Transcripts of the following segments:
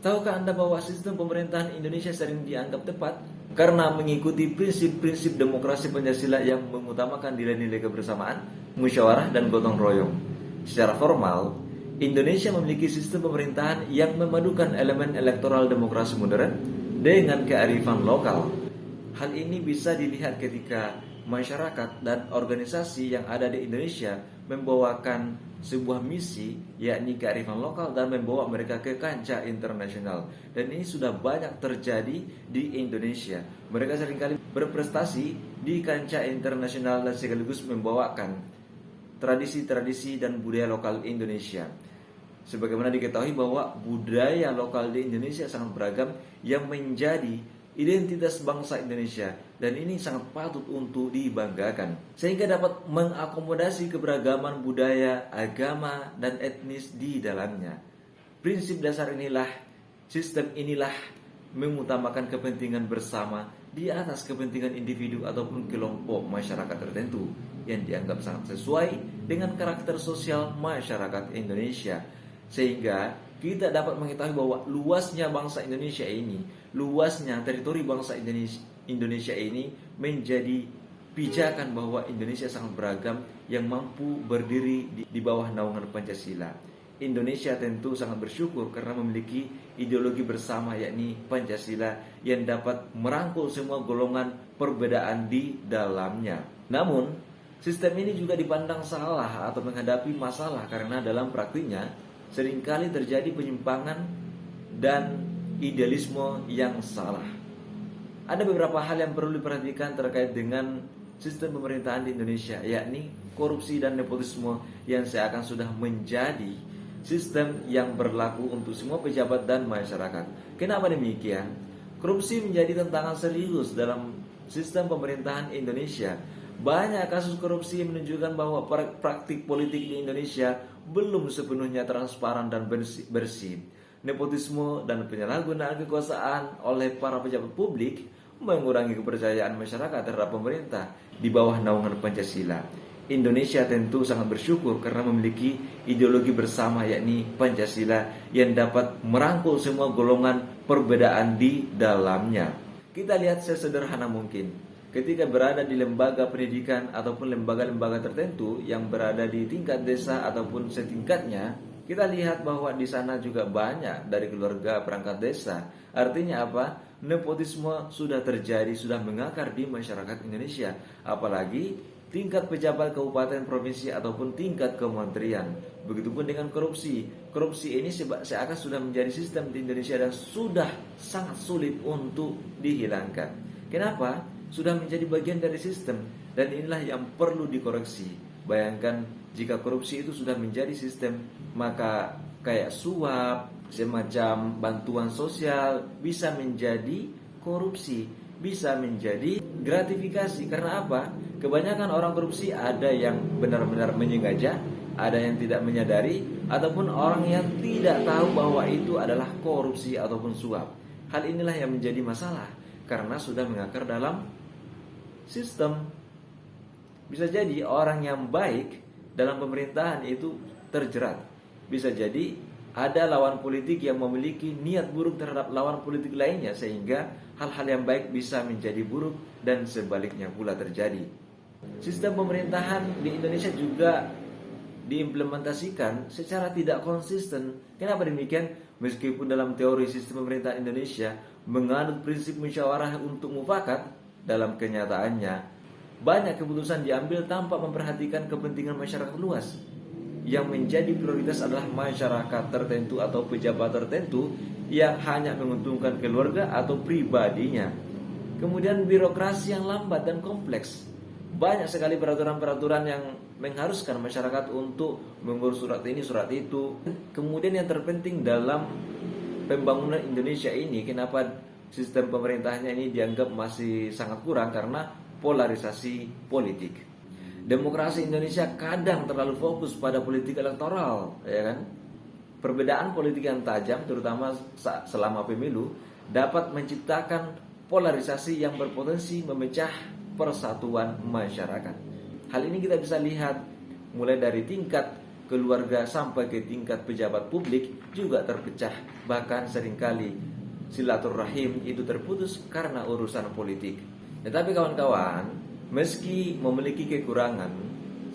Tahukah Anda bahwa sistem pemerintahan Indonesia sering dianggap tepat karena mengikuti prinsip-prinsip demokrasi Pancasila yang mengutamakan nilai-nilai kebersamaan, musyawarah, dan gotong royong. Secara formal, Indonesia memiliki sistem pemerintahan yang memadukan elemen elektoral demokrasi modern dengan kearifan lokal. Hal ini bisa dilihat ketika masyarakat dan organisasi yang ada di Indonesia membawakan sebuah misi, yakni kearifan lokal, dan membawa mereka ke kancah internasional. Dan ini sudah banyak terjadi di Indonesia. Mereka seringkali berprestasi di kancah internasional dan sekaligus membawakan tradisi-tradisi dan budaya lokal Indonesia. Sebagaimana diketahui bahwa budaya lokal di Indonesia sangat beragam yang menjadi identitas bangsa Indonesia, dan ini sangat patut untuk dibanggakan sehingga dapat mengakomodasi keberagaman budaya, agama, dan etnis di dalamnya. Prinsip dasar inilah, sistem inilah mengutamakan kepentingan bersama di atas kepentingan individu ataupun kelompok masyarakat tertentu yang dianggap sangat sesuai dengan karakter sosial masyarakat Indonesia, sehingga kita dapat mengetahui bahwa luasnya bangsa Indonesia ini, luasnya teritori bangsa Indonesia ini menjadi pijakan bahwa Indonesia sangat beragam yang mampu berdiri di bawah naungan Pancasila. Indonesia tentu sangat bersyukur karena memiliki ideologi bersama, yakni Pancasila, yang dapat merangkul semua golongan perbedaan di dalamnya. Namun, sistem ini juga dipandang salah atau menghadapi masalah karena dalam praktiknya seringkali terjadi penyimpangan dan idealisme yang salah. Ada beberapa hal yang perlu diperhatikan terkait dengan sistem pemerintahan di Indonesia, yakni korupsi dan nepotisme yang seakan sudah menjadi sistem yang berlaku untuk semua pejabat dan masyarakat. Kenapa demikian? Korupsi menjadi tantangan serius dalam sistem pemerintahan Indonesia. Banyak kasus korupsi menunjukkan bahwa praktik politik di Indonesia belum sepenuhnya transparan dan bersih. Nepotisme dan penyalahgunaan kekuasaan oleh para pejabat publik mengurangi kepercayaan masyarakat terhadap pemerintah di bawah naungan Pancasila. Indonesia tentu sangat bersyukur karena memiliki ideologi bersama, yakni Pancasila, yang dapat merangkul semua golongan perbedaan di dalamnya. Kita lihat sesederhana mungkin. Ketika berada di lembaga pendidikan ataupun lembaga-lembaga tertentu yang berada di tingkat desa ataupun setingkatnya, kita lihat bahwa di sana juga banyak dari keluarga perangkat desa. Artinya apa? Nepotisme sudah terjadi, sudah mengakar di masyarakat Indonesia. Apalagi tingkat pejabat kabupaten, provinsi ataupun tingkat kementerian. Begitupun dengan korupsi. Korupsi ini seakan sudah menjadi sistem di Indonesia dan sudah sangat sulit untuk dihilangkan. Kenapa? Sudah menjadi bagian dari sistem, dan inilah yang perlu dikoreksi. Bayangkan jika korupsi itu sudah menjadi sistem, maka kayak suap, semacam bantuan sosial bisa menjadi korupsi, bisa menjadi gratifikasi. Karena apa? Kebanyakan orang korupsi ada yang benar-benar menyengaja, ada yang tidak menyadari, ataupun orang yang tidak tahu bahwa itu adalah korupsi ataupun suap. Hal inilah yang menjadi masalah karena sudah mengakar dalam sistem. Bisa jadi orang yang baik dalam pemerintahan itu terjerat. Bisa jadi ada lawan politik yang memiliki niat buruk terhadap lawan politik lainnya, sehingga hal-hal yang baik bisa menjadi buruk dan sebaliknya pula terjadi. Sistem pemerintahan di Indonesia juga diimplementasikan secara tidak konsisten. Kenapa demikian? Meskipun dalam teori sistem pemerintahan Indonesia menganut prinsip musyawarah untuk mufakat, dalam kenyataannya banyak keputusan diambil tanpa memperhatikan kepentingan masyarakat luas. Yang menjadi prioritas adalah masyarakat tertentu atau pejabat tertentu yang hanya menguntungkan keluarga atau pribadinya. Kemudian birokrasi yang lambat dan kompleks. Banyak sekali peraturan-peraturan yang mengharuskan masyarakat untuk mengurus surat ini, surat itu. Kemudian yang terpenting dalam pembangunan Indonesia ini, kenapa sistem pemerintahnya ini dianggap masih sangat kurang? Karena polarisasi politik. Demokrasi Indonesia kadang terlalu fokus pada politik elektoral, ya kan? Perbedaan politik yang tajam, terutama selama pemilu, dapat menciptakan polarisasi yang berpotensi memecah persatuan masyarakat. Hal ini kita bisa lihat mulai dari tingkat keluarga sampai ke tingkat pejabat publik juga terpecah. Bahkan seringkali silaturahim itu terputus karena urusan politik. Tetapi kawan-kawan, meski memiliki kekurangan,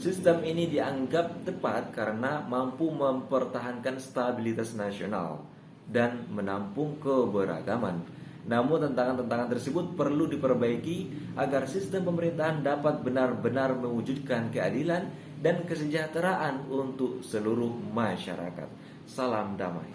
sistem ini dianggap tepat karena mampu mempertahankan stabilitas nasional dan menampung keberagaman. Namun tantangan-tantangan tersebut perlu diperbaiki agar sistem pemerintahan dapat benar-benar mewujudkan keadilan dan kesejahteraan untuk seluruh masyarakat. Salam damai.